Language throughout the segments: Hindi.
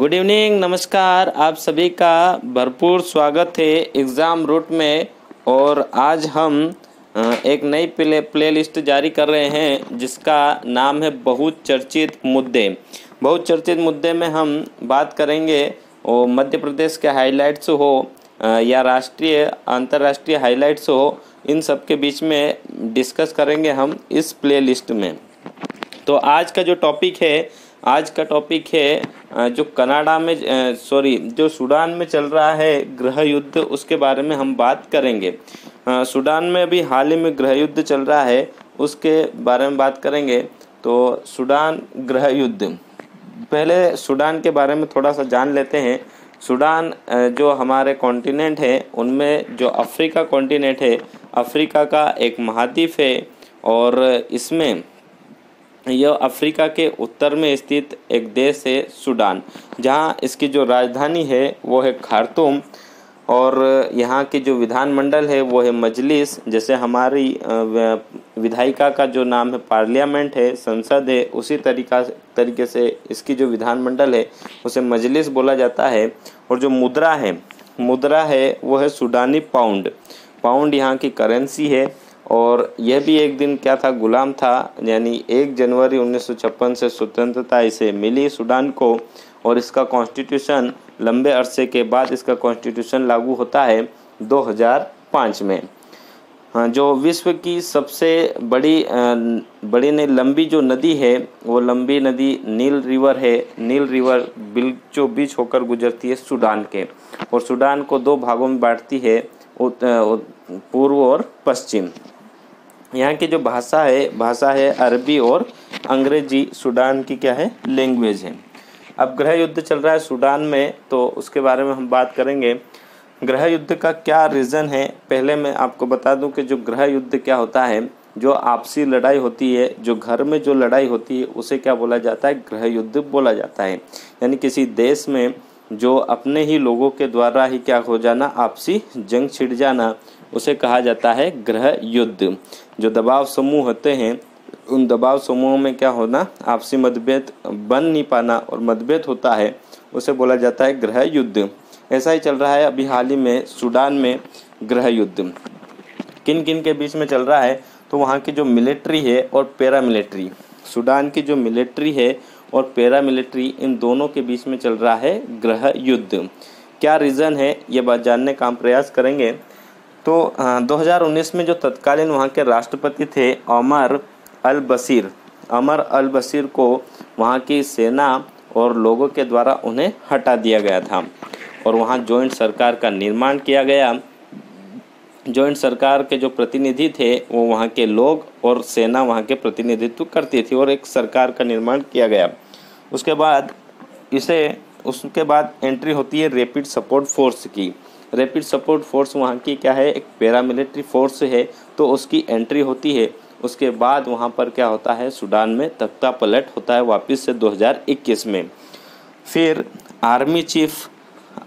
गुड इवनिंग, नमस्कार। आप सभी का भरपूर स्वागत है एग्ज़ाम रूट में। और आज हम एक नई प्लेलिस्ट जारी कर रहे हैं जिसका नाम है बहुत चर्चित मुद्दे। बहुत चर्चित मुद्दे में हम बात करेंगे और मध्य प्रदेश के हाइलाइट्स हो या राष्ट्रीय अंतर्राष्ट्रीय हाइलाइट्स हो, इन सब के बीच में डिस्कस करेंगे हम इस प्लेलिस्ट में। तो आज का जो टॉपिक है जो कनाडा में जो सूडान में चल रहा है गृह युद्ध, उसके बारे में हम बात करेंगे। सूडान में अभी हाल ही में गृह युद्ध चल रहा है, उसके बारे में बात करेंगे। तो सूडान गृह युद्ध, पहले सूडान के बारे में थोड़ा सा जान लेते हैं। सूडान जो हमारे कॉन्टिनेंट है उनमें जो अफ्रीका कॉन्टिनेंट है, अफ्रीका का एक महाद्वीप है और इसमें यह अफ्रीका के उत्तर में स्थित एक देश है सूडान, जहां इसकी जो राजधानी है वो है खार्तूम और यहाँ की जो विधानमंडल है वो है मजलिस। जैसे हमारी विधायिका का जो नाम है पार्लियामेंट है, संसद है, उसी तरीके से इसकी जो विधानमंडल है उसे मजलिस बोला जाता है। और जो मुद्रा है वो है सूडानी पाउंड यहाँ की करेंसी है। और यह भी एक दिन क्या था, गुलाम था। यानी 1 जनवरी 1956 से स्वतंत्रता इसे मिली सूडान को। और इसका कॉन्स्टिट्यूशन लंबे अरसे के बाद इसका कॉन्स्टिट्यूशन लागू होता है 2005 में। जो विश्व की सबसे बड़ी लंबी जो नदी है वो लंबी नदी नील रिवर है। नील रिवर बीच होकर गुजरती है सूडान के, और सूडान को 2 भागों में बांटती है, पूर्व और पश्चिम। यहाँ की जो भाषा है अरबी और अंग्रेजी सूडान की क्या है, लैंग्वेज है। अब गृह युद्ध चल रहा है सूडान में, तो उसके बारे में हम बात करेंगे। गृह युद्ध का क्या रीज़न है, पहले मैं आपको बता दूं कि जो गृह युद्ध क्या होता है, जो आपसी लड़ाई होती है, जो घर में जो लड़ाई होती है उसे क्या बोला जाता है, गृह युद्ध बोला जाता है। यानी किसी देश में जो अपने ही लोगों के द्वारा ही क्या हो जाना, आपसी जंग छिड़ जाना, उसे कहा जाता है गृह युद्ध। जो दबाव समूह होते हैं उन दबाव समूहों में क्या होना, आपसी मतभेद बन नहीं पाना और मतभेद होता है, उसे बोला जाता है गृह युद्ध। ऐसा ही चल रहा है अभी हाल ही में सूडान में गृह युद्ध। किन किन के बीच में चल रहा है, तो वहाँ की जो मिलिट्री है और पैरामिलिट्री, सूडान की जो मिलिट्री है और पैरामिलिट्री, इन दोनों के बीच में चल रहा है गृह युद्ध। क्या रीज़न है ये बात जानने का हम प्रयास करेंगे। तो 2019 में जो तत्कालीन वहाँ के राष्ट्रपति थे अमर अल बशीर को वहाँ की सेना और लोगों के द्वारा उन्हें हटा दिया गया था और वहाँ जॉइंट सरकार का निर्माण किया गया। जॉइंट सरकार के जो प्रतिनिधि थे वो वहाँ के लोग और सेना वहाँ के प्रतिनिधित्व करती थी और एक सरकार का निर्माण किया गया। उसके बाद एंट्री होती है रैपिड सपोर्ट फोर्स की। रैपिड सपोर्ट फोर्स वहाँ की क्या है, एक पैरामिलिट्री फोर्स है, तो उसकी एंट्री होती है। उसके बाद वहाँ पर क्या होता है, सूडान में तख्ता पलट होता है वापस से 2021 में। फिर आर्मी चीफ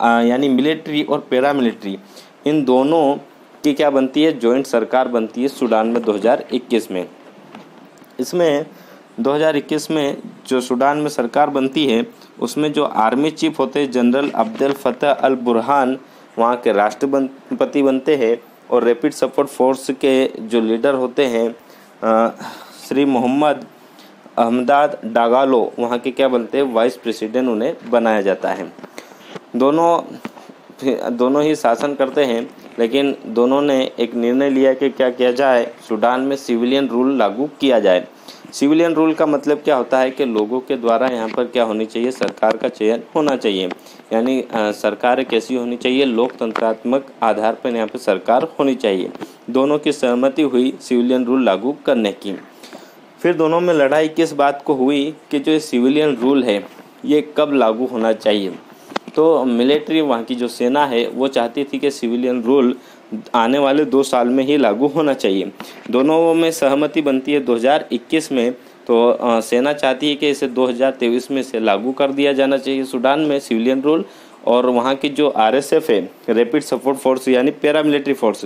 यानी मिलिट्री और पैरामिलिट्री, इन दोनों की क्या बनती है, जॉइंट सरकार बनती है सूडान में 2021 में। इसमें 2021 में जो सूडान में सरकार बनती है उसमें जो आर्मी चीफ होते हैं जनरल अब्देल फतह अल बुरहान वहाँ के राष्ट्रपति बनते हैं। और रैपिड सपोर्ट फोर्स के जो लीडर होते हैं श्री मोहम्मद अहमदाद डागालो वहाँ के क्या बनते हैं, वाइस प्रेसिडेंट उन्हें बनाया जाता है। दोनों ही शासन करते हैं, लेकिन दोनों ने एक निर्णय लिया कि क्या किया जाए, सूडान में सिविलियन रूल लागू किया जाए। सिविलियन रूल का मतलब क्या होता है कि लोगों के द्वारा यहाँ पर क्या होनी चाहिए, सरकार का चयन होना चाहिए। यानी सरकार कैसी होनी चाहिए, लोकतंत्रात्मक आधार पर यहाँ पर सरकार होनी चाहिए। दोनों की सहमति हुई सिविलियन रूल लागू करने की। फिर दोनों में लड़ाई किस बात को हुई कि जो सिविलियन रूल है ये कब लागू होना चाहिए। तो मिलिट्री वहाँ की जो सेना है वो चाहती थी कि सिविलियन रूल आने वाले 2 साल में ही लागू होना चाहिए। दोनों में सहमति बनती है 2021 में। तो सेना चाहती है कि इसे 2023 में से लागू कर दिया जाना चाहिए सूडान में सिविलियन रूल। और वहाँ की जो RSF है, रैपिड सपोर्ट फोर्स यानी पैरामिलिट्री फोर्स,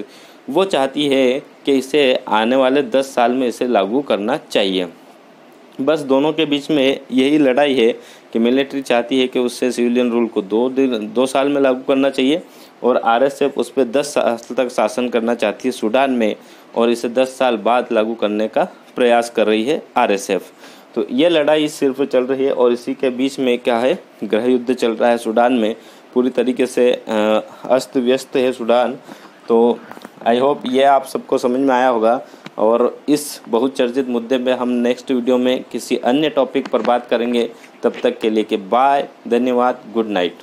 वो चाहती है कि इसे आने वाले 10 साल में इसे लागू करना चाहिए। बस दोनों के बीच में यही लड़ाई है कि मिलिट्री चाहती है कि उससे सिविलियन रूल को 2 साल में लागू करना चाहिए, और आरएसएफ उस पर 10 साल तक शासन करना चाहती है सूडान में, और इसे 10 साल बाद लागू करने का प्रयास कर रही है आरएसएफ। तो ये लड़ाई सिर्फ चल रही है, और इसी के बीच में क्या है, गृह युद्ध चल रहा है सूडान में। पूरी तरीके से अस्त व्यस्त है सूडान। तो आई होप ये आप सबको समझ में आया होगा, और इस बहुत चर्चित मुद्दे पे हम नेक्स्ट वीडियो में किसी अन्य टॉपिक पर बात करेंगे। तब तक के लिए कि बाय, धन्यवाद, गुड नाइट।